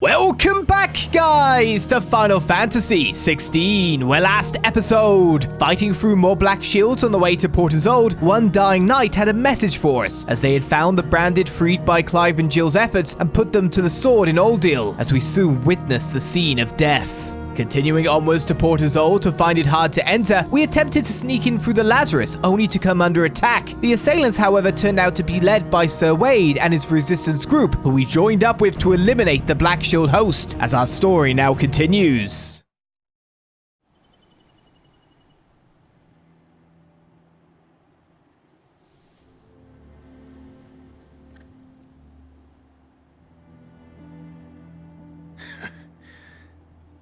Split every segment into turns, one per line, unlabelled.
Welcome back, guys, to Final Fantasy XVI, where last episode, fighting through more black shields on the way to Port Isolde, one dying knight had a message for us, as they had found the branded freed by Clive and Jill's efforts and put them to the sword in Oldale, as we soon witnessed the scene of death. Continuing onwards to Port Isolde to find it hard to enter, we attempted to sneak in through the Lazarus, only to come under attack. The assailants, however, turned out to be led by Sir Wade and his resistance group, who we joined up with to eliminate the Black Shield host, as our story now continues.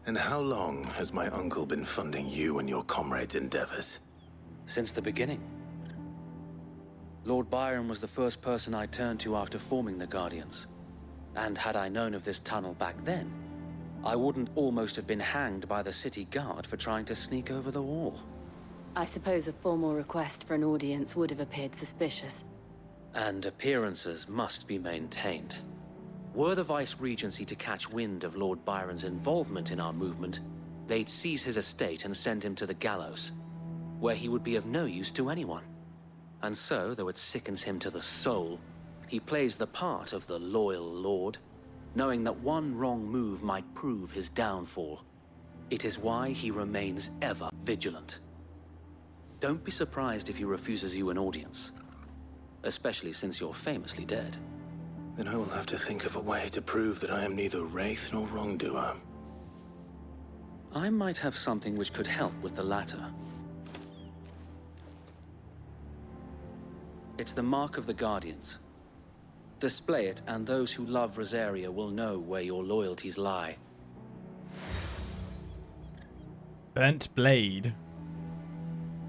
And how long has my uncle been funding you and your comrades' endeavors?
Since the beginning. Lord Byron was the first person I turned to after forming the Guardians. And had I known of this tunnel back then, I wouldn't almost have been hanged by the city guard for trying to sneak over the wall.
I suppose a formal request for an audience would have appeared suspicious.
And appearances must be maintained. Were the Vice-Regency to catch wind of Lord Byron's involvement in our movement, they'd seize his estate and send him to the gallows, where he would be of no use to anyone. And so, though it sickens him to the soul, he plays the part of the loyal lord, knowing that one wrong move might prove his downfall. It is why he remains ever vigilant. Don't be surprised if he refuses you an audience, especially since you're famously dead.
Then I will have to think of a way to prove that I am neither wraith nor wrongdoer.
I might have something which could help with the latter. It's the mark of the Guardians. Display it, and those who love Rosaria will know where your loyalties lie.
Burnt blade.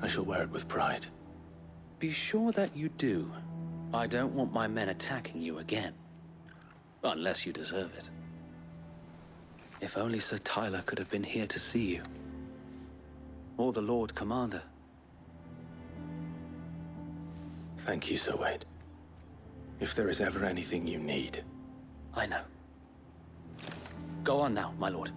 I shall wear it with pride.
Be sure that you do. I don't want my men attacking you again. Unless you deserve it. If only Sir Tyler could have been here to see you. Or the Lord Commander.
Thank you, Sir Wade. If there is ever anything you need.
I know. Go on now, my lord.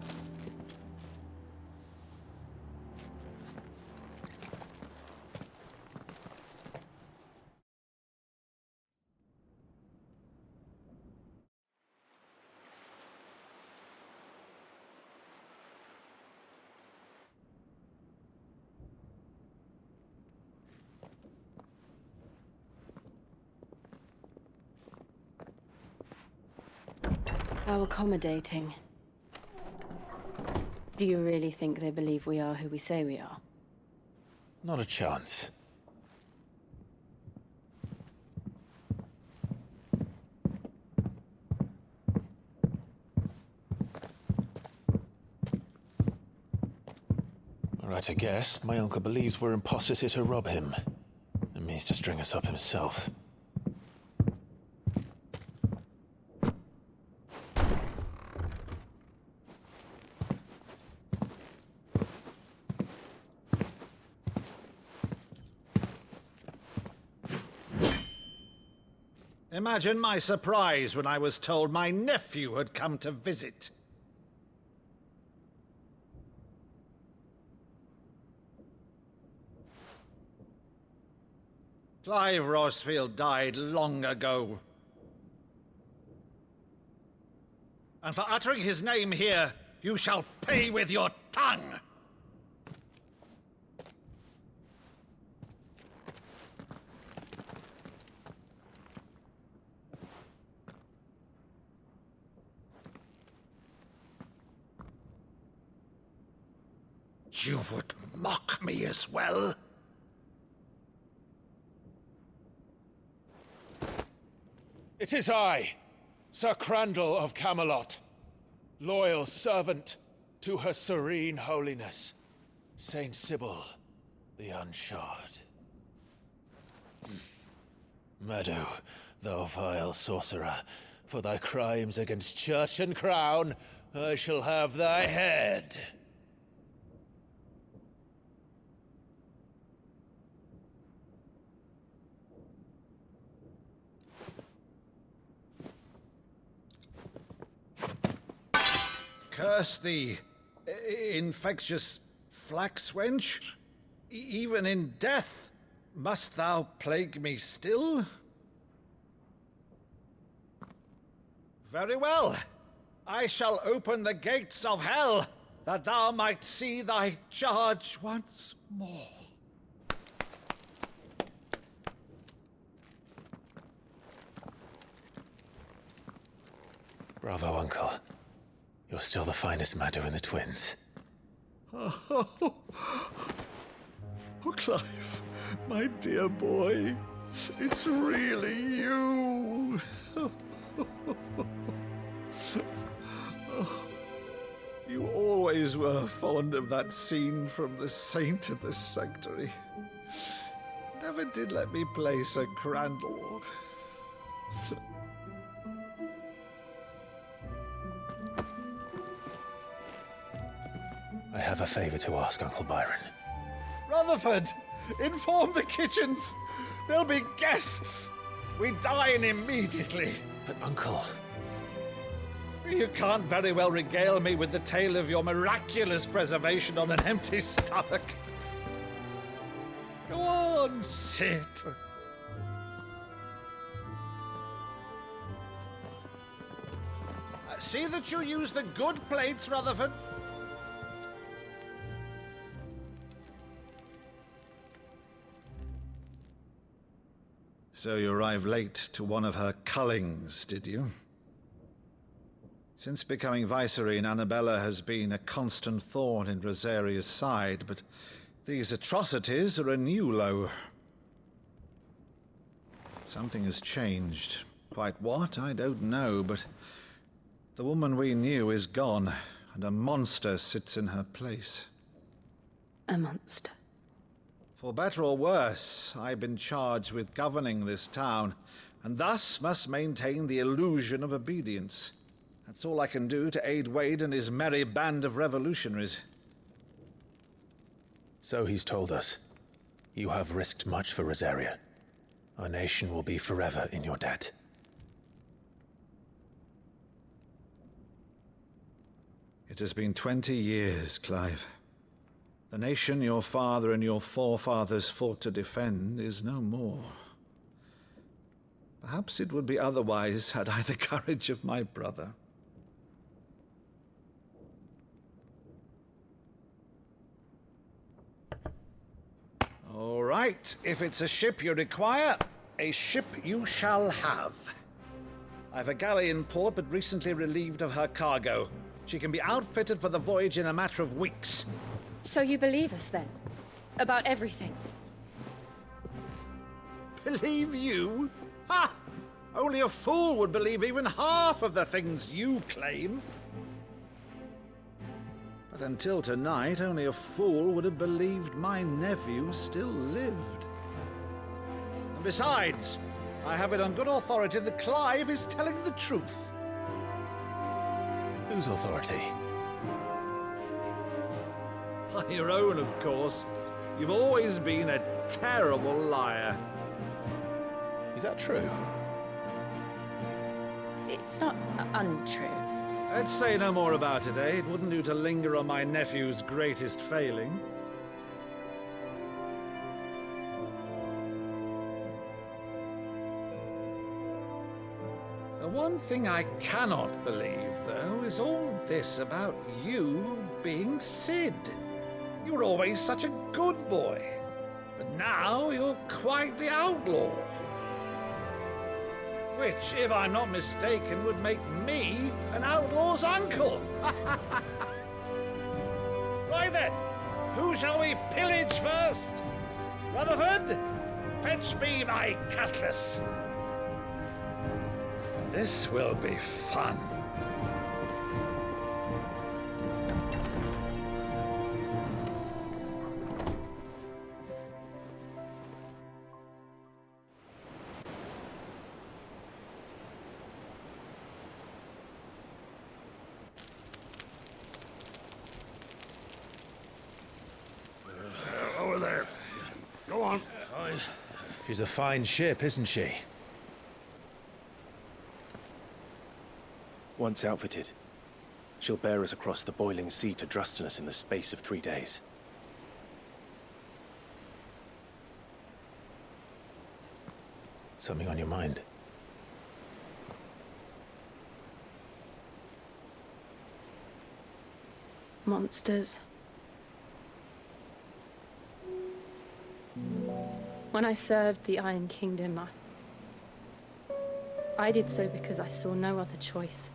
How accommodating. Do you really think they believe we are who we say we are?
Not a chance. Right, I guess. My uncle believes we're imposters here to rob him. And means to string us up himself.
Imagine my surprise when I was told my nephew had come to visit. Clive Rosfield died long ago. And for uttering his name here, you shall pay with your tongue! You would mock me as well?
It is I, Sir Crandall of Camelot, loyal servant to Her Serene Holiness, Saint Sybil the Unshod. Meadow, thou vile sorcerer, for thy crimes against church and crown, I shall have thy head.
Curse thee, infectious flax wench. Even in death, must thou plague me still? Very well. I shall open the gates of hell, that thou might see thy charge once more.
Bravo, Uncle. You're still the finest Maddo in the twins.
Oh, Clive, my dear boy, it's really you. You always were fond of that scene from The Saint in the Sanctuary. Never did let me play Sir Crandall.
I have a favor to ask, Uncle Byron.
Rutherford, inform the kitchens. There'll be guests. We dine immediately.
But, Uncle...
You can't very well regale me with the tale of your miraculous preservation on an empty stomach. Go on, sit. See that you use the good plates, Rutherford. So you arrived late to one of her cullings, did you? Since becoming Vicereine, Annabella has been a constant thorn in Rosaria's side, but these atrocities are a new low. Something has changed. Quite what, I don't know, but the woman we knew is gone, and a monster sits in her place.
A monster?
For better or worse, I've been charged with governing this town, and thus must maintain the illusion of obedience. That's all I can do to aid Wade and his merry band of revolutionaries.
So he's told us. You have risked much for Rosaria. Our nation will be forever in your debt.
It has been 20 years, Clive. The nation your father and your forefathers fought to defend is no more. Perhaps it would be otherwise had I the courage of my brother. All right, if it's a ship you require, a ship you shall have. I've a galley in port, but recently relieved of her cargo. She can be outfitted for the voyage in a matter of weeks.
So you believe us, then? About everything?
Believe you? Ha! Only a fool would believe even half of the things you claim. But until tonight, only a fool would have believed my nephew still lived. And besides, I have it on good authority that Clive is telling the truth.
Whose authority?
Your own, of course. You've always been a terrible liar.
Is that true?
It's not untrue.
Let's say no more about it, eh? It wouldn't do to linger on my nephew's greatest failing. The one thing I cannot believe, though, is all this about you being Sid. You were always such a good boy, but now you're quite the outlaw. Which, if I'm not mistaken, would make me an outlaw's uncle. Right then, who shall we pillage first? Rutherford, fetch me my cutlass. This will be fun.
Over there. Go on.
She's a fine ship, isn't she?
Once outfitted,
She'll bear us across the boiling sea to Drustinus in the space of 3 days. Something on your mind?
Monsters. When I served the Iron Kingdom, I did so because I saw no other choice.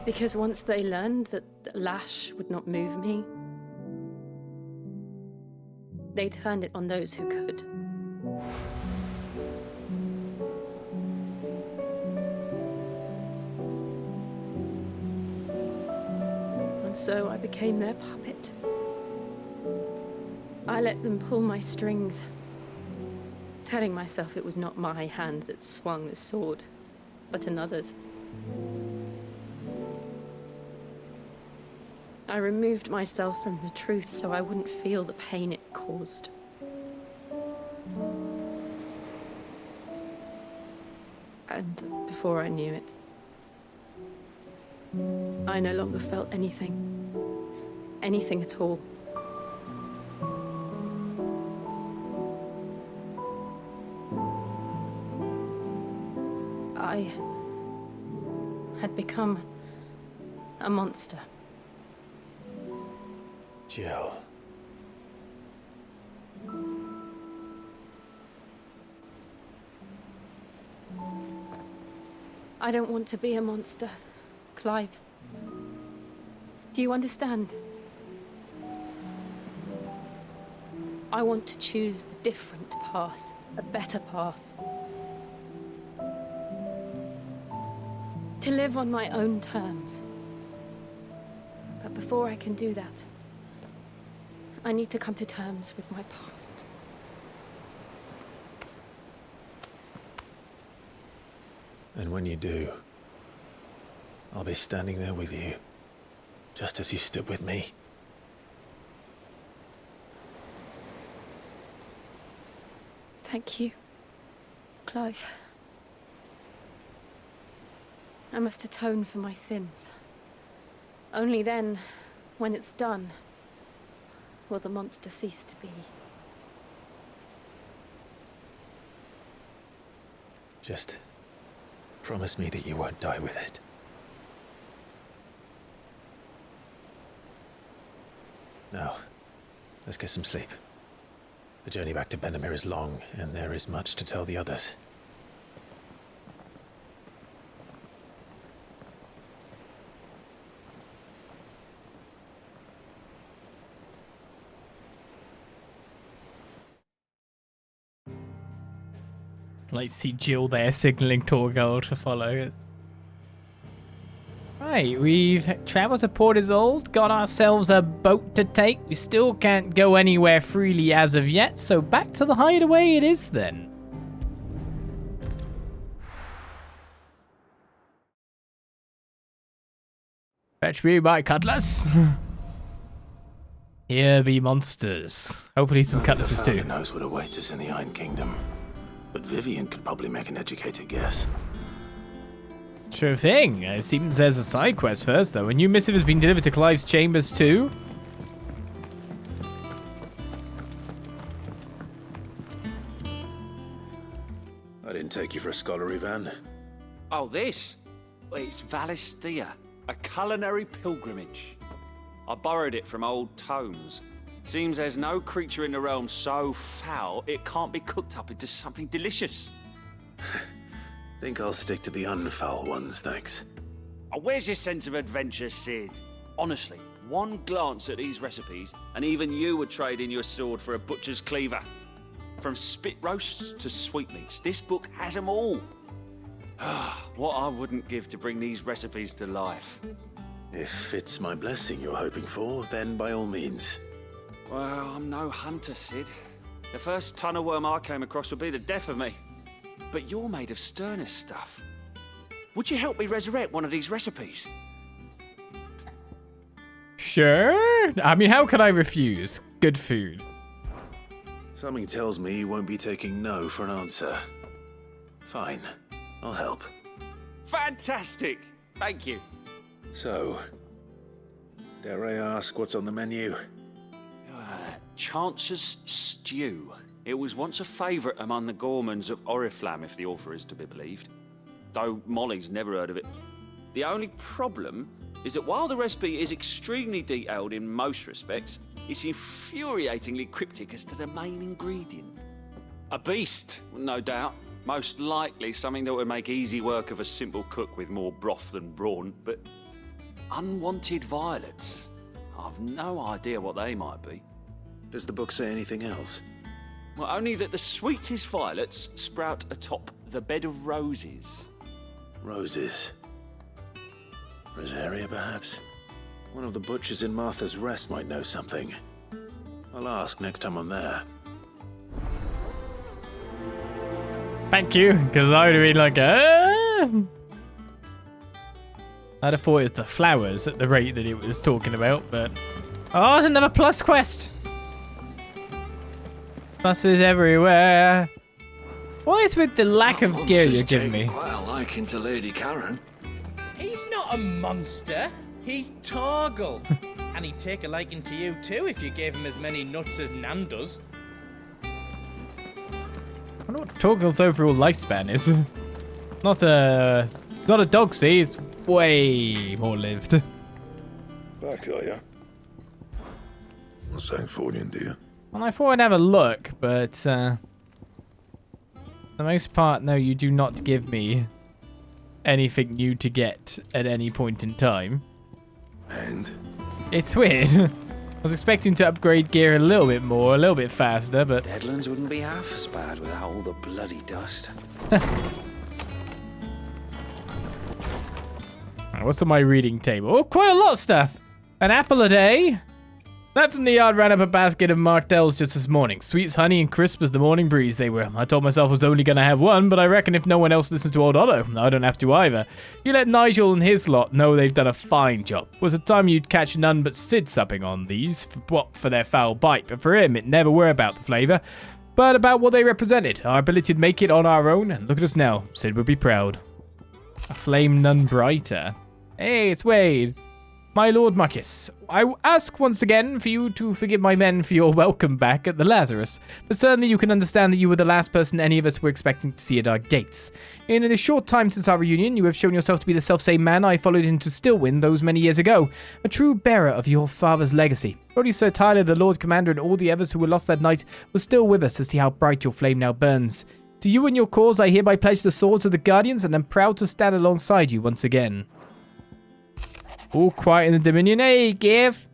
Because once they learned that the lash would not move me, they turned it on those who could. And so I became their puppet. I let them pull my strings, telling myself it was not my hand that swung the sword, but another's. I removed myself from the truth so I wouldn't feel the pain it caused. And before I knew it, I no longer felt anything. Anything at all. I had become a monster.
Jill.
I don't want to be a monster, Clive. Do you understand? I want to choose a different path, a better path. To live on my own terms. But before I can do that, I need to come to terms with my past.
And when you do, I'll be standing there with you, just as you stood with me.
Thank you, Clive. I must atone for my sins. Only then, when it's done, will the monster cease to be.
Just promise me that you won't die with it. Now, let's get some sleep. The journey back to Benamir is long, and there is much to tell the others.
Like, see Jill there signaling Torgal to follow. Right, we've travelled to Port Isolde, got ourselves a boat to take. We still can't go anywhere freely as of yet, so back to the hideaway it is then. Fetch me my cutlass. Here be monsters. Hopefully some cutlasses too.
Who knows what awaits us in the Iron Kingdom, but Vivian could probably make an educated guess.
Sure thing. It seems there's a side quest first, though. A new missive has been delivered to Clive's chambers, too.
I didn't take you for a scholarly van.
Oh, this? Well, it's Valisthea, a culinary pilgrimage. I borrowed it from old tomes. Seems there's no creature in the realm so foul it can't be cooked up into something delicious.
Think I'll stick to the unfoul ones, thanks.
Oh, where's your sense of adventure, Sid? Honestly, one glance at these recipes, and even you would trade in your sword for a butcher's cleaver. From spit roasts to sweetmeats, this book has them all. What I wouldn't give to bring these recipes to life.
If it's my blessing you're hoping for, then by all means.
Well, I'm no hunter, Sid. The first ton of worm I came across would be the death of me. But you're made of sterner stuff. Would you help me resurrect one of these recipes?
Sure. I mean, how could I refuse? Good food.
Something tells me you won't be taking no for an answer. Fine, I'll help.
Fantastic! Thank you.
So, dare I ask what's on the menu?
Chance's Stew. It was once a favourite among the gourmands of Oriflamme, if the author is to be believed. Though Molly's never heard of it. The only problem is that while the recipe is extremely detailed in most respects, it's infuriatingly cryptic as to the main ingredient. A beast, no doubt. Most likely something that would make easy work of a simple cook with more broth than brawn, but unwanted violets. I've no idea what they might be.
Does the book say anything else?
Well, only that the sweetest violets sprout atop the bed of roses.
Roses. Rosaria, perhaps? One of the butchers in Martha's Rest might know something. I'll ask next time I'm there.
Thank you, because I would have been like, I'd have thought it was the flowers at the rate that it was talking about, but... Oh, it's another plus quest! Pluses everywhere. What is with the lack of gear you're giving me?
Quite a liking to Lady Karen.
He's not a monster. He's Torgal. And he'd take a liking to you too if you gave him as many nuts as Nan does.
I wonder what Torgal's overall lifespan is. Not a dog, see? It's way more lived.
Back, are ya? Not saying Fordian, do you?
Well, I thought I'd have a look, but for the most part, no, you do not give me anything new to get at any point in time.
And?
It's weird. I was expecting to upgrade gear a little bit more, a little bit faster, but...
Deadlands wouldn't be half as bad without all the bloody dust.
What's on my reading table? Oh, quite a lot of stuff. An apple a day. That from the yard ran up a basket of martels just this morning. Sweet as honey and crisp as the morning breeze they were. I told myself I was only going to have one, but I reckon if no one else listens to old Otto, I don't have to either. You let Nigel and his lot know they've done a fine job. Was a time you'd catch none but Sid supping on these, for their foul bite, but for him it never were about the flavour, but about what they represented, our ability to make it on our own, and look at us now. Sid would be proud. A flame none brighter. Hey, it's Wade. My Lord Marcus, I ask once again for you to forgive my men for your welcome back at the Lazarus, but certainly you can understand that you were the last person any of us were expecting to see at our gates. In a short time since our reunion, you have shown yourself to be the selfsame man I followed into Stillwind those many years ago, a true bearer of your father's legacy. Only Sir Tyler, the Lord Commander, and all the others who were lost that night were still with us to see how bright your flame now burns. To you and your cause, I hereby pledge the swords of the Guardians, and am proud to stand alongside you once again. All quiet in the Dominion, eh, Give?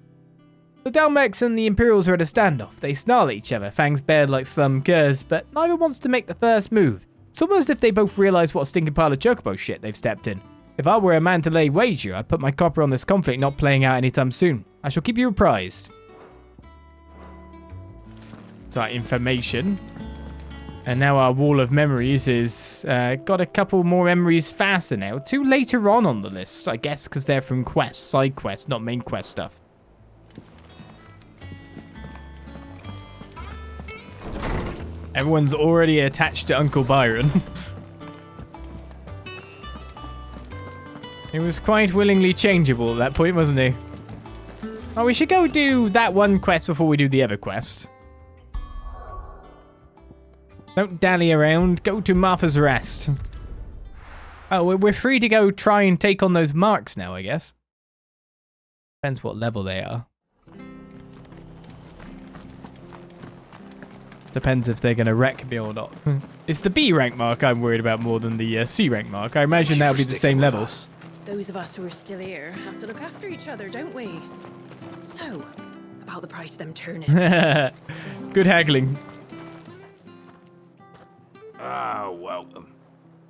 The Dalmex and the Imperials are at a standoff. They snarl at each other, fangs bared like slum curs, but neither wants to make the first move. It's almost as if they both realise what a stinking pile of chocobo shit they've stepped in. If I were a man to lay wager, I'd put my copper on this conflict not playing out anytime soon. I shall keep you apprised. It's our information. And now our wall of memories is got a couple more memories faster now. 2 later on the list, I guess, because they're from quests, side quests, not main quest stuff. Everyone's already attached to Uncle Byron. He was quite willingly changeable at that point, wasn't he? Oh, we should go do that one quest before we do the other quest. Don't dally around. Go to Martha's Rest. Oh, we're free to go try and take on those marks now, I guess. Depends what level they are. Depends if they're going to wreck me or not. It's the B rank mark I'm worried about more than the C rank mark. I imagine that'll be the same levels.
Those of us who are still here have to look after each other, don't we? So, about the price of them turnips.
Good haggling.
Ah, welcome.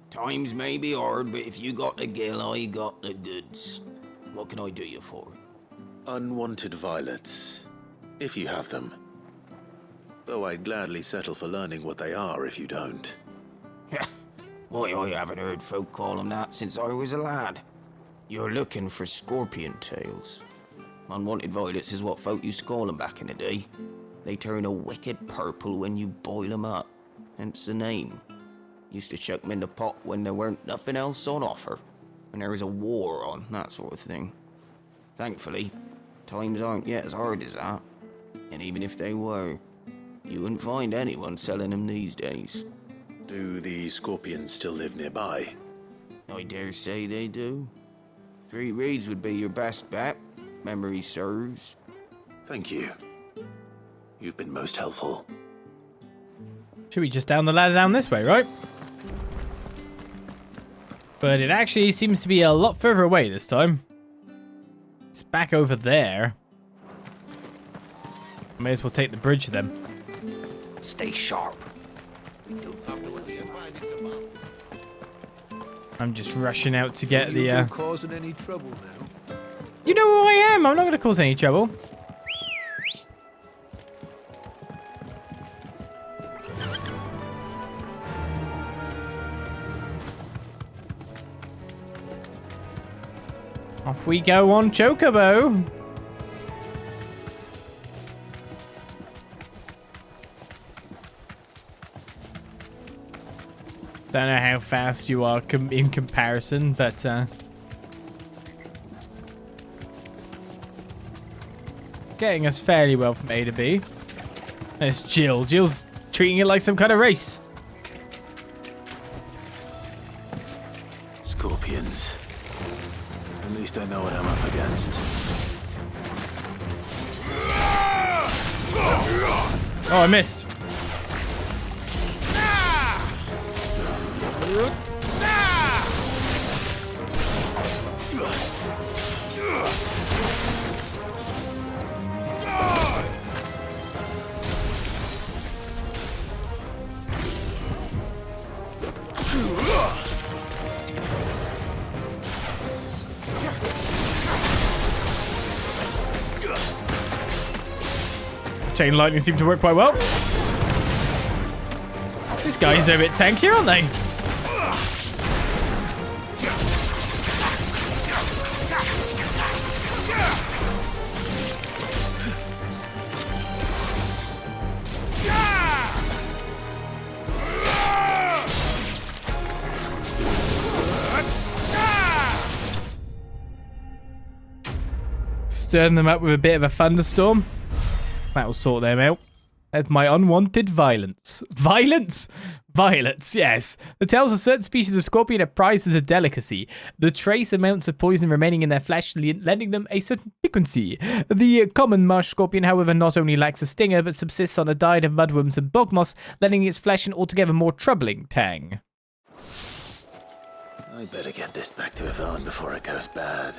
Times may be hard, but if you got the gill, I got the goods. What can I do you for?
Unwanted violets, if you have them. Though I'd gladly settle for learning what they are if you don't.
Why, I haven't heard folk call them that since I was a lad. You're looking for scorpion tails. Unwanted violets is what folk used to call them back in the day. They turn a wicked purple when you boil them up. Hence the name. Used to chuck them in the pot when there weren't nothing else on offer. when there is a war on, that sort of thing. Thankfully, times aren't yet as hard as that. And even if they were, you wouldn't find anyone selling them these days.
Do the scorpions still live nearby?
I dare say they do. 3 Reeds would be your best bet, if memory serves.
Thank you. You've been most helpful.
Should we just down the ladder down this way, right? But it actually seems to be a lot further away this time. It's back over there. May as well take the bridge then.
Stay sharp.
I'm just rushing out to get the.
Causing any trouble now?
You know who I am. I'm not going to cause any trouble. Off we go on Chocobo. Don't know how fast you are in comparison, but getting us fairly well from A to B. There's Jill. Jill's treating it like some kind of race.
Scorpions. At least I know what I'm up against.
Oh, I missed. Chain lightning seemed to work quite well. These guys are a bit tanky, aren't they? Stirring them up with a bit of a thunderstorm. That'll sort them out. That's my unwanted violence. Violence? Violence, yes. The tails of certain species of scorpion are prized as a delicacy. The trace amounts of poison remaining in their flesh, lending them a certain piquancy. The common marsh scorpion, however, not only lacks a stinger, but subsists on a diet of mudworms and bog moss, lending its flesh an altogether more troubling tang.
I better get this back to Yvonne before it goes bad.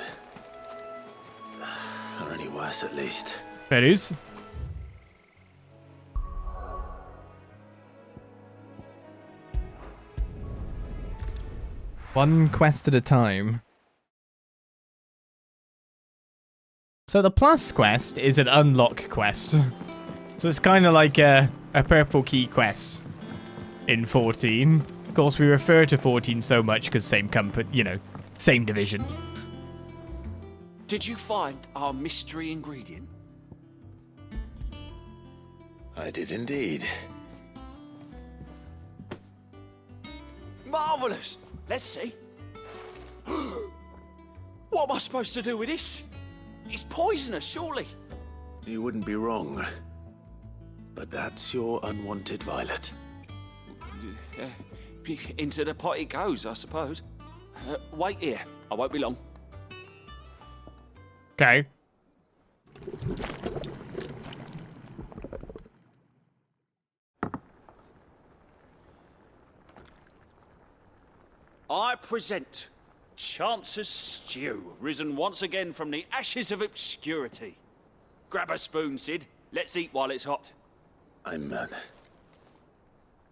Or any worse, at least.
Fair is. One quest at a time. So the plus quest is an unlock quest. So it's kind of like a purple key quest in 14. Of course, we refer to 14 so much because same company, you know, same division.
Did you find our mystery ingredient?
I did indeed.
Marvellous! Let's see. What am I supposed to do with this? It's poisonous, surely.
You wouldn't be wrong. But that's your unwanted violet.
Into the pot it goes, I suppose. Wait here. I won't be long.
Okay.
I present Chance's Stew, risen once again from the ashes of obscurity. Grab a spoon, Sid. Let's eat while it's hot.
I'm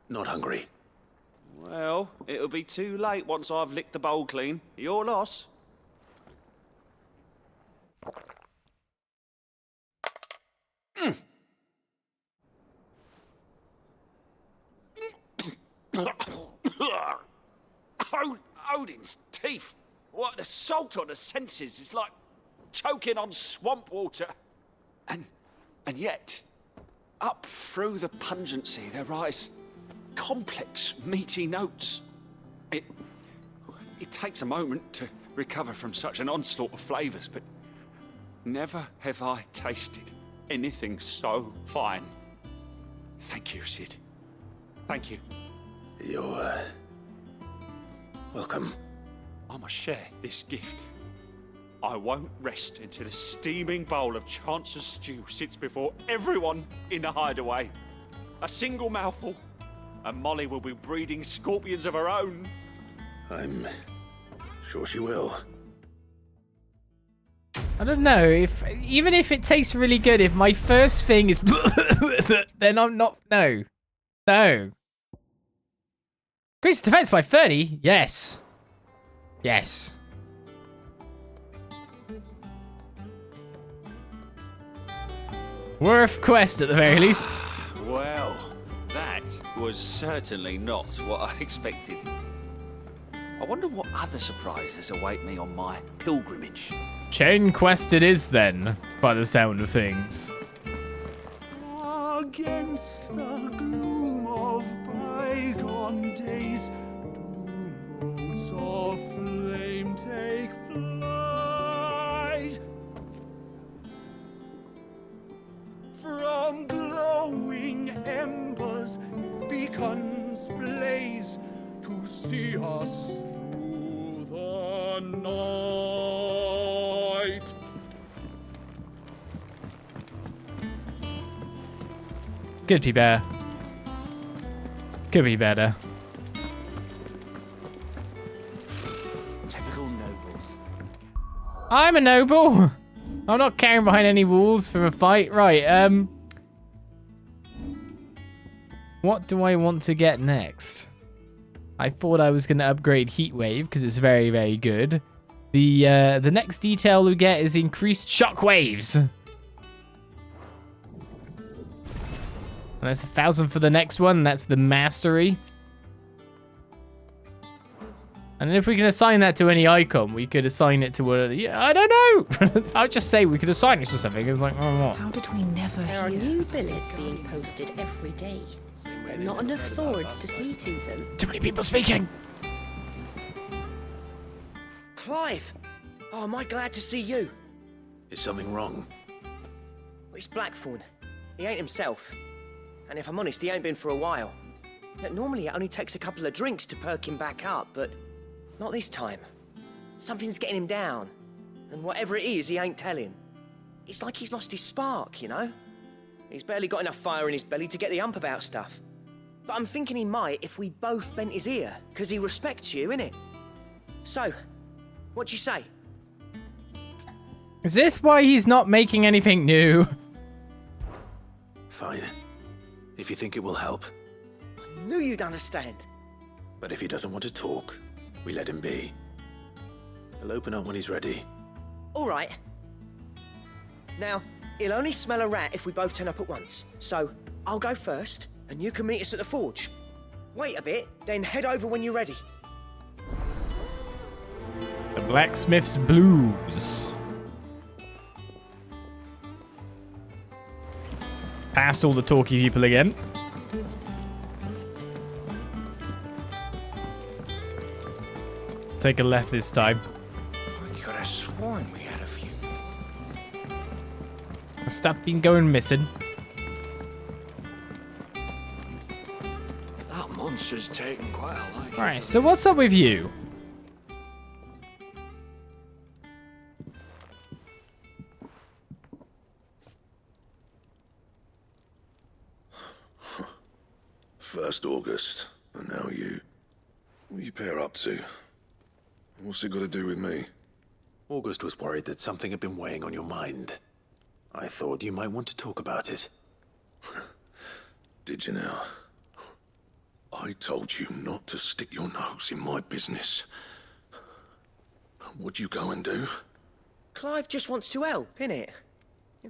not hungry.
Well, it'll be too late once I've licked the bowl clean. Your loss. Odin's teeth. What an assault on the senses. It's like choking on swamp water. And yet, up through the pungency, there rise complex, meaty notes. It takes a moment to recover from such an onslaught of flavours, but never have I tasted anything so fine. Thank you, Sid. Thank you.
You're, welcome.
I must share this gift. I won't rest until a steaming bowl of Chance's stew sits before everyone in the hideaway. A single mouthful, and Molly will be breeding scorpions of her own.
I'm sure she will.
I don't know, even if it tastes really good, if my first thing is then I'm not, no. Increase defense by 30? Yes. Yes. Worth quest at the very least.
Well, that was certainly not what I expected. I wonder what other surprises await me on my pilgrimage.
Chain quest it is then, by the sound of things.
Against the gloom of bygone days, two motes of flame take flight. From glowing embers, beacons blaze to see us through the night.
Could be better. Could be better.
Typical nobles.
I'm a noble. I'm not carrying behind any walls for a fight. Right, what do I want to get next? I thought I was going to upgrade Heat Wave because it's very, very good. The next detail we get is increased shock waves. And that's 1,000 for the next one. That's the mastery. And then if we can assign that to any icon, we could assign it to a... Yeah, I don't know. I'll just say we could assign it to something. It's like, oh, what?
How did we never
There are new billets being posted every day. There are not enough swords to see to them.
Too many people speaking.
Clive! Oh, am I glad to see you?
Is something wrong?
Well, it's Blackthorn. He ain't himself. And if I'm honest, he ain't been for a while. Normally it only takes a couple of drinks to perk him back up, but not this time. Something's getting him down. And whatever it is, he ain't telling. It's like he's lost his spark, you know? He's barely got enough fire in his belly to get the ump about stuff. But I'm thinking he might if we both bent his ear, because he respects you, innit? So, what do you say?
Is this why he's not making anything new?
Fine. If you think it will help.
I knew you'd understand.
But if he doesn't want to talk, we let him be. He'll open up when he's ready.
All right. Now, he'll only smell a rat if we both turn up at once. So, I'll go first, and you can meet us at the forge. Wait a bit, then head over when you're ready.
The Blacksmith's Blues. Past all the talky people again. Take a left this time.
I could have sworn we had a few.
Stop being going missing.
That monster's taken quite a liking.
Alright, so what's up with you?
First August, and now you. What are you pair up to? What's it got to do with me?
August was worried that something had been weighing on your mind. I thought you might want to talk about it.
Did you now? I told you not to stick your nose in my business. What'd you go and do?
Clive just wants to help, innit?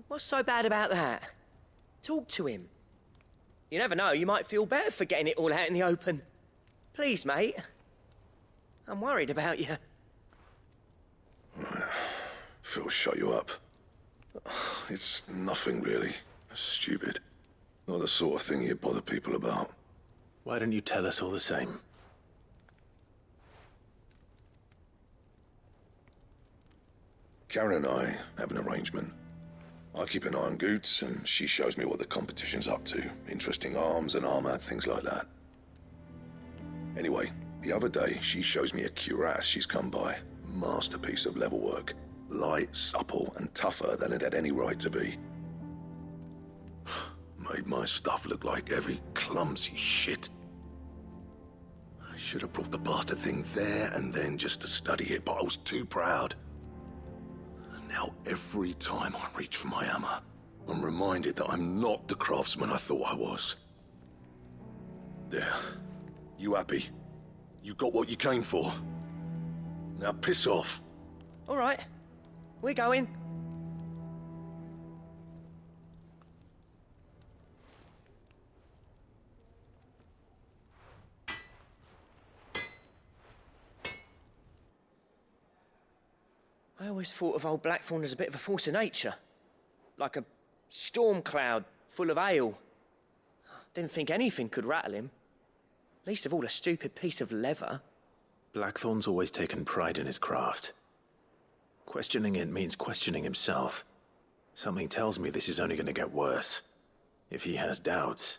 What's so bad about that? Talk to him. You never know, you might feel better for getting it all out in the open. Please, mate. I'm worried about you.
Phil shut you up. It's nothing really. Stupid. Not the sort of thing you bother people about.
Why don't you tell us all the same?
Karen and I have an arrangement. I keep an eye on Goots, and she shows me what the competition's up to. Interesting arms and armor, things like that. Anyway, the other day, she shows me a cuirass she's come by. Masterpiece of level work. Light, supple, and tougher than it had any right to be. Made my stuff look like heavy, clumsy shit. I should have brought the bastard thing there and then just to study it, but I was too proud. And now every time I reach for my hammer, I'm reminded that I'm not the craftsman I thought I was. There. You happy? You got what you came for. Now piss off.
All right. We're going. I always thought of old Blackthorn as a bit of a force of nature. Like a storm cloud full of ale. Didn't think anything could rattle him. Least of all a stupid piece of leather.
Blackthorn's always taken pride in his craft. Questioning it means questioning himself. Something tells me this is only going to get worse. If he has doubts,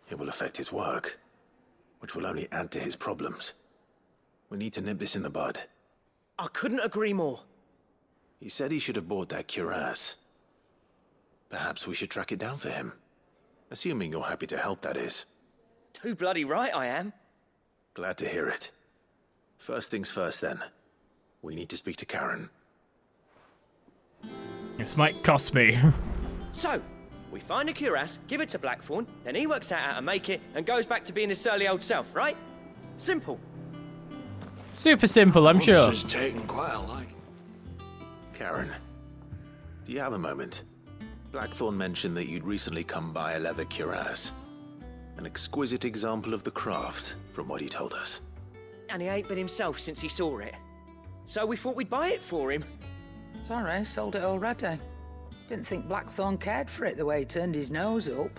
it will affect his work, which will only add to his problems. We need to nip this in the bud.
I couldn't agree more.
He said he should have bought that cuirass. Perhaps we should track it down for him. Assuming you're happy to help, that is.
Too bloody right I am.
Glad to hear it. First things first, then. We need to speak to Karen.
This might cost me.
So, we find a cuirass, give it to Blackthorn, then he works out how to make it and goes back to being his surly old self, right? Simple.
Super simple, I'm sure.
This is taking quite a like.
Karen, do you have a moment? Blackthorn mentioned that you'd recently come by a leather cuirass. An exquisite example of the craft, from what he told us.
And he ain't been himself since he saw it. So we thought we'd buy it for him.
Sorry, sold it already. Didn't think Blackthorn cared for it the way he turned his nose up.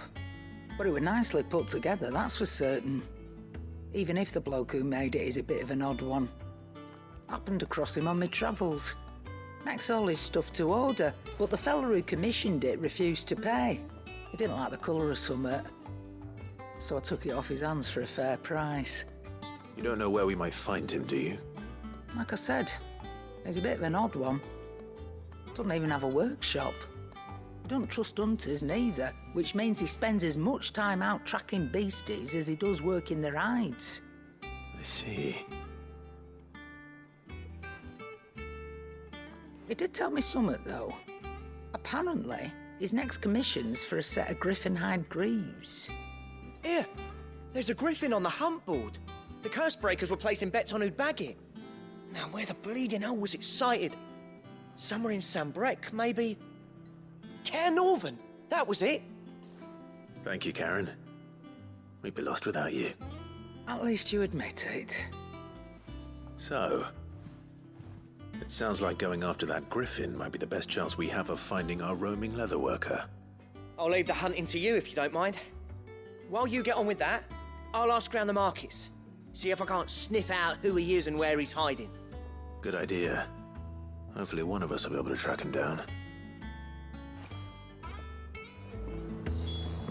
But it was nicely put together, that's for certain. Even if the bloke who made it is a bit of an odd one. Happened across him on my travels. Makes all his stuff to order, but the fella who commissioned it refused to pay. He didn't like the colour of summit. So I took it off his hands for a fair price.
You don't know where we might find him, do you?
Like I said, he's a bit of an odd one. Doesn't even have a workshop. He don't trust hunters neither, which means he spends as much time out tracking beasties as he does working their hides.
I see.
He did tell me something, though. Apparently, his next commission's for a set of griffin hide greaves.
Here, there's a griffin on the hunt board. The curse breakers were placing bets on who'd bag it. Now, where the bleeding hell was it sighted? Somewhere in Sambrec, maybe... Care Northern, that was it.
Thank you, Karen. We'd be lost without you.
At least you admit it.
So, it sounds like going after that griffin might be the best chance we have of finding our roaming leather worker.
I'll leave the hunting to you if you don't mind. While you get on with that, I'll ask around the markets. See if I can't sniff out who he is and where he's hiding.
Good idea. Hopefully one of us will be able to track him down.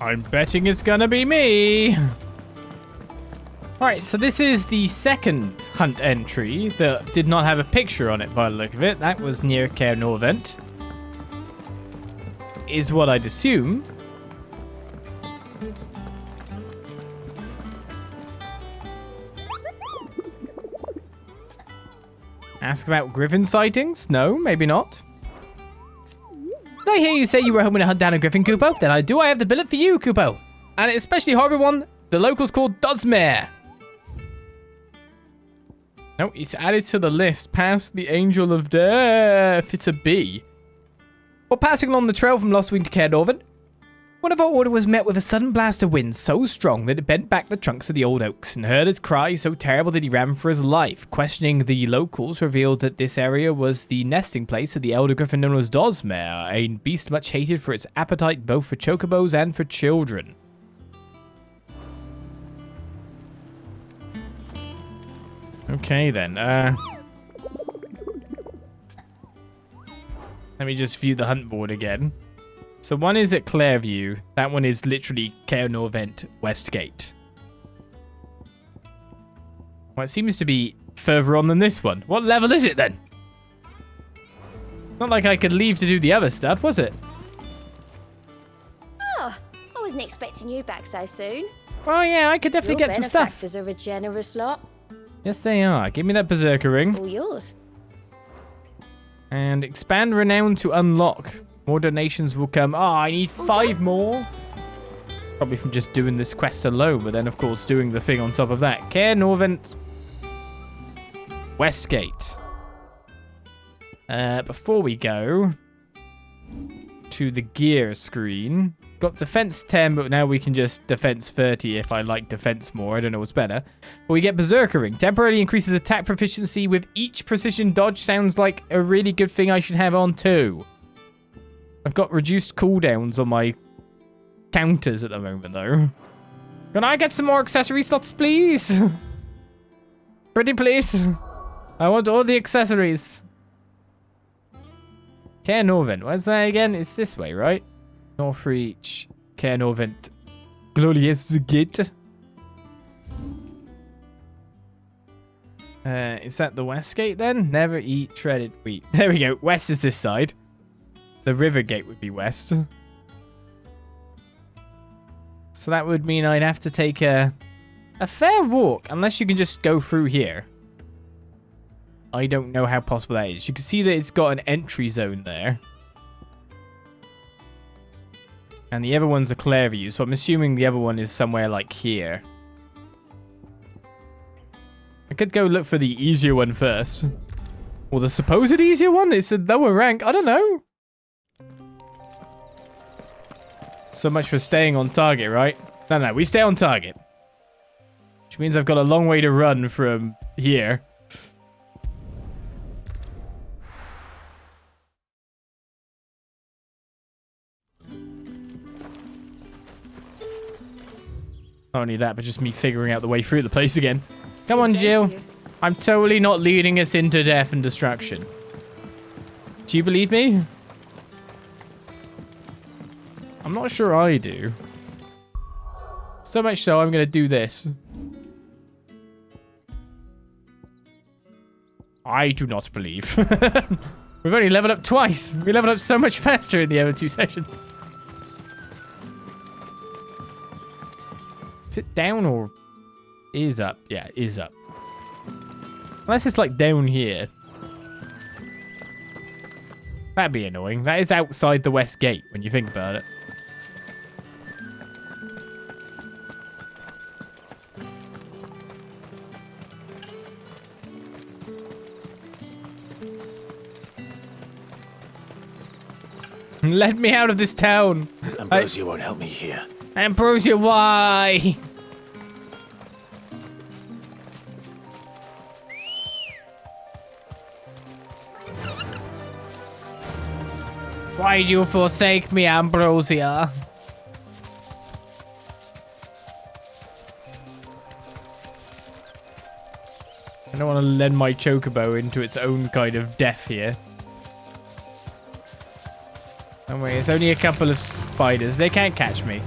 I'm betting it's gonna be me. Alright, so this is the second hunt entry that did not have a picture on it by the look of it. That was near Care Norvent. Is what I'd assume. Ask about griffin sightings? No, maybe not. Did I hear you say you were hoping to hunt down a griffin, Kupo? Then I have the billet for you, Kupo. And an especially horrible one, the locals called Dozmare. No, it's added to the list past the Angel of Death. It's a B. While passing along the trail from Lost Wing to Care Norvent, one of our order was met with a sudden blast of wind so strong that it bent back the trunks of the old oaks, and heard its cry so terrible that he ran for his life. Questioning the locals revealed that this area was the nesting place of the elder griffin known as Dozmare, a beast much hated for its appetite both for chocobos and for children. Okay then, Let me just view the hunt board again. So one is at Clairview. That one is literally Caer Norvent Westgate. Well, it seems to be further on than this one. What level is it then? Not like I could leave to do the other stuff, was it?
Oh, I wasn't expecting you back so soon.
Well, yeah, I could definitely
Your
get some stuff.
benefactors are a generous lot.
Yes, they are. Give me that Berserker ring.
All yours.
And expand renown to unlock. More donations will come. Oh, I need 5 more. Probably from just doing this quest alone, but then, of course, doing the thing on top of that. Caer Norvent Westgate. Before we go to the gear screen, got defense 10, but now we can just defense 30 if I like defense more. I don't know what's better. But we get Berserker ring. Temporarily increases attack proficiency with each precision dodge. Sounds like a really good thing I should have on too. I've got reduced cooldowns on my counters at the moment though. Can I get some more accessory slots, please? Pretty please. I want all the accessories. Caer Norvent. Where's that again? It's this way, right? Northreach. Caer Norvent. Glorious Gate. Is that the west gate then? Never eat shredded wheat. There we go. West is this side. The river gate would be west. So that would mean I'd have to take a fair walk. Unless you can just go through here. I don't know how possible that is. You can see that it's got an entry zone there. And the other one's a Clairview, so I'm assuming the other one is somewhere like here. I could go look for the easier one first. Or the supposed easier one? It's a lower rank. I don't know. So much for staying on target, right? No, we stay on target. Which means I've got a long way to run from here. Not only that, but just me figuring out the way through the place again. Come on, Jill. I'm totally not leading us into death and destruction. Do you believe me? I'm not sure I do. So much so, I'm going to do this. I do not believe. We've only leveled up twice. We leveled up so much faster in the other 2 sessions. Is it down or is up? Yeah, is up. Unless it's like down here. That'd be annoying. That is outside the west gate when you think about it. Let me out of this town.
Ambrosia won't help me here.
Ambrosia, why? Why do you forsake me, Ambrosia? I don't want to lend my chocobo into its own kind of death here. Don't worry, it's only a couple of spiders. They can't catch me.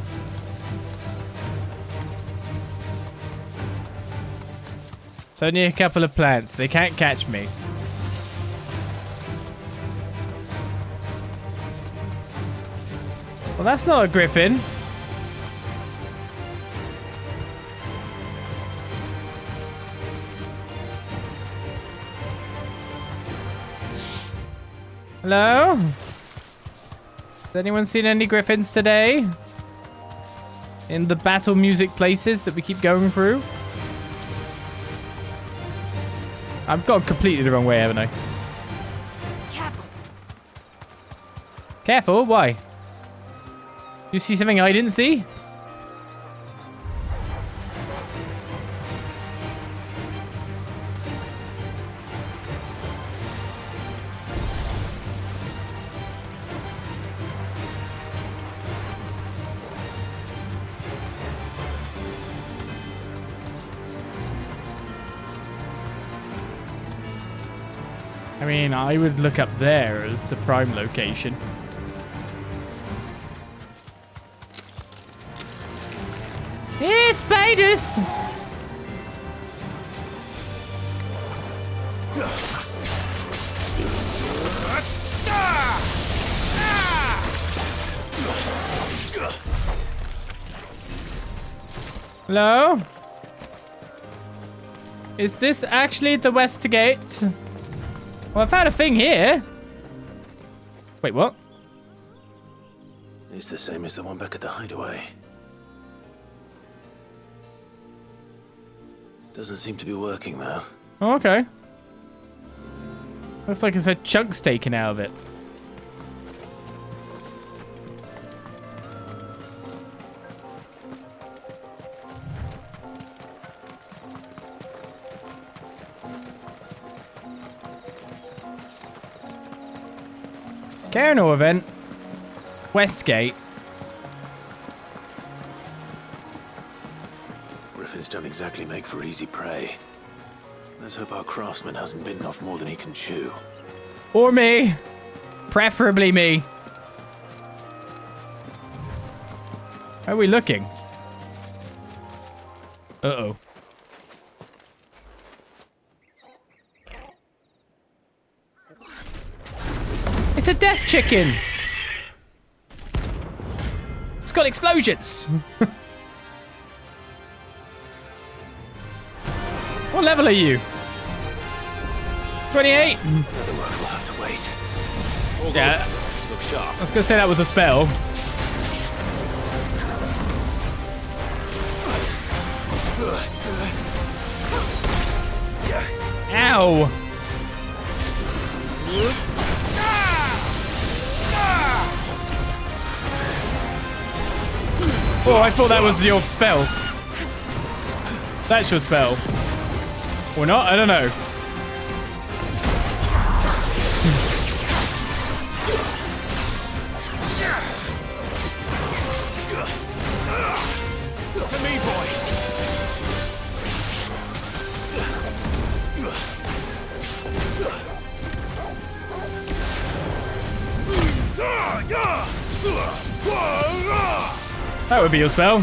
It's only a couple of plants. They can't catch me. Well, that's not a griffin. Hello? Has anyone seen any griffins today? In the battle music places that we keep going through? I've gone completely the wrong way, haven't I?
Careful.
Careful? Why? You see something I didn't see?
mean, I would look up there as the prime location. Hey, spiders! Hello? Is this actually the west gate? Well, I found a thing here. Wait, what?
It's the same as the one back at the hideaway. Doesn't seem to be working, though.
Oh, okay. Looks like it's had chunks taken out of it. Cairno event. Westgate.
Griffins don't exactly make for easy prey. Let's hope our craftsman hasn't bitten off more than he can chew.
Or me. Preferably me. How are we looking? Uh-oh. It's a death chicken. It's got explosions. What level are you? 28?
Another one will have to wait.
Yeah.
Look sharp.
I was gonna say that was a spell. Ow. Oh, I thought that was your spell. That's your spell. Or not? I don't know.
To me, boy.
That would be your spell.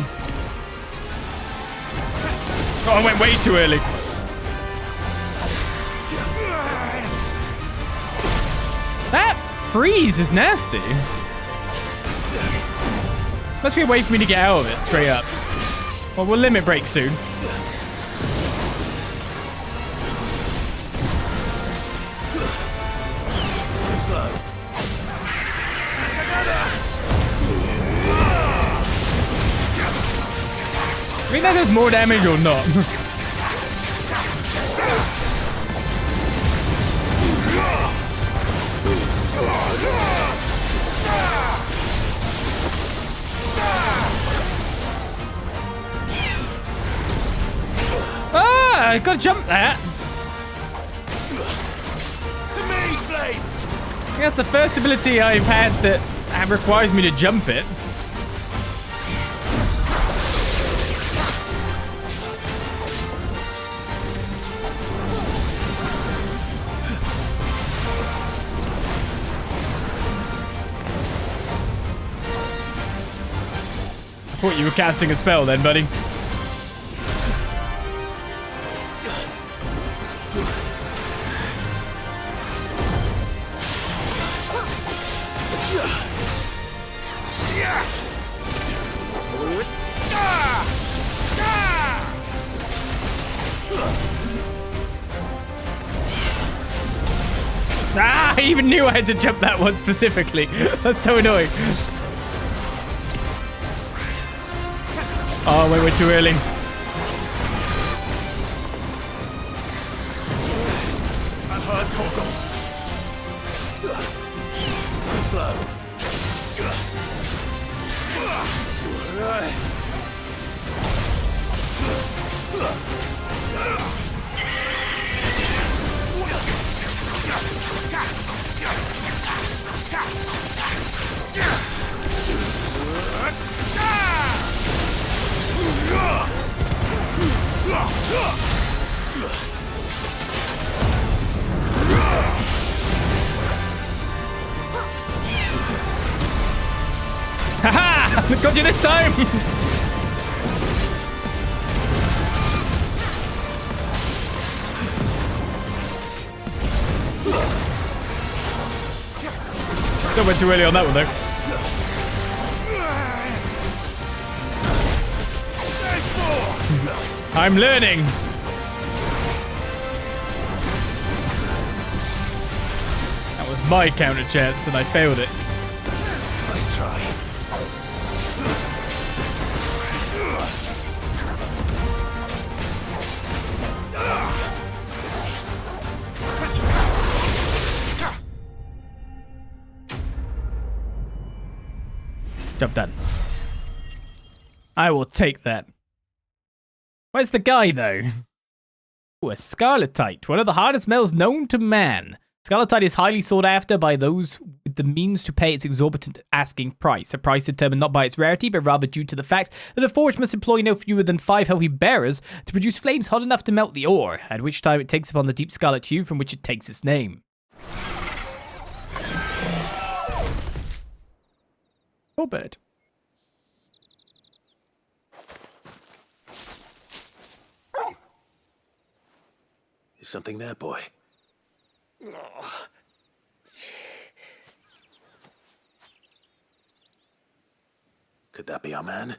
Oh, I went way too early. That freeze is nasty. Must be a way for me to get out of it, straight up. Well, we'll limit break soon.
Too slow.
I think that does more damage or not. Ah, I gotta jump that.
To me, Flames.
I think that's the first ability I've had that requires me to jump it. I thought you were casting a spell then, buddy. Ah, I even knew I had to jump that one specifically. That's so annoying. Oh, wait, we're too early.
I've heard Toggle.
Too slow.
Haha! Got you this time! Still went too early on that one, though. I'm learning. That was my counter chance, and I failed it.
Nice try.
Job done. I will take that. Where's the guy, though? Ooh, a scarletite, one of the hardest metals known to man. Scarletite is highly sought after by those with the means to pay its exorbitant asking price, a price determined not by its rarity, but rather due to the fact that a forge must employ no fewer than 5 healthy bearers to produce flames hot enough to melt the ore, at which time it takes upon the deep scarlet hue from which it takes its name. Poor bird.
Is something there, boy? Could that be our man?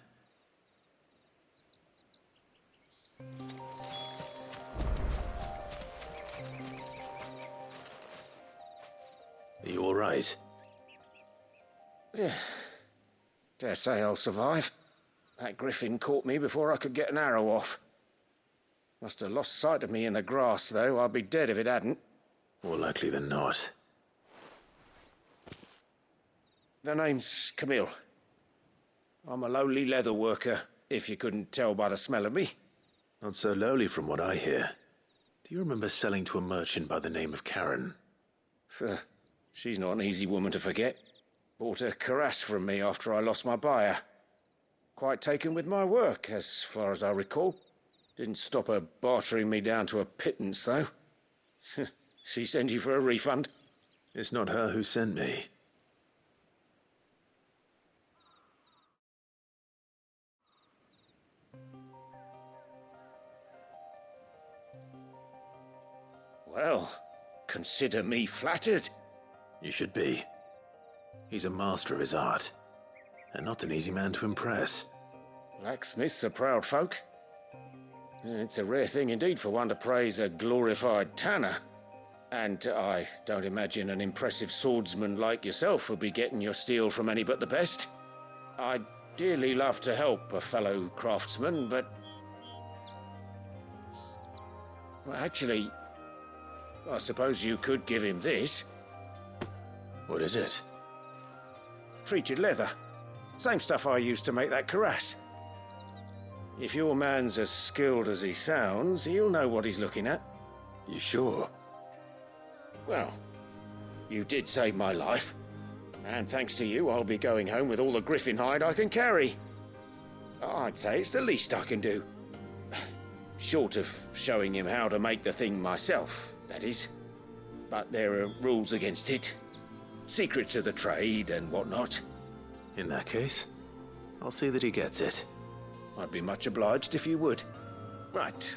Are you all right?
Dare say I'll survive. That griffin caught me before I could get an arrow off. Must have lost sight of me in the grass, though. I'd be dead if it hadn't.
More likely than not.
The name's Camille. I'm a lowly leather worker, if you couldn't tell by the smell of me.
Not so lowly from what I hear. Do you remember selling to a merchant by the name of Karen?
She's not an easy woman to forget. Bought a cuirass from me after I lost my buyer. Quite taken with my work, as far as I recall. Didn't stop her bartering me down to a pittance, though. She sent you for a refund?
It's not her who sent me.
Well, consider me flattered.
You should be. He's a master of his art, and not an easy man to impress.
Blacksmiths are proud folk. It's a rare thing indeed for one to praise a glorified tanner. And I don't imagine an impressive swordsman like yourself would be getting your steel from any but the best. I'd dearly love to help a fellow craftsman, but... Well, actually, I suppose you could give him this.
What is it?
Treated leather. Same stuff I used to make that cuirass. If your man's as skilled as he sounds, he'll know what he's looking at.
You sure?
Well, you did save my life. And thanks to you, I'll be going home with all the griffin hide I can carry. I'd say it's the least I can do. Short of showing him how to make the thing myself, that is. But there are rules against it. Secrets of the trade and whatnot.
In that case, I'll see that he gets it.
I'd be much obliged if you would. Right.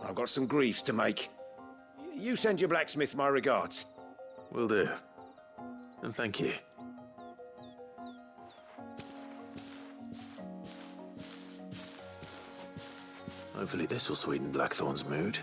I've got some greaves to make. You send your blacksmith my regards.
Will do. And thank you. Hopefully this will sweeten Blackthorn's mood.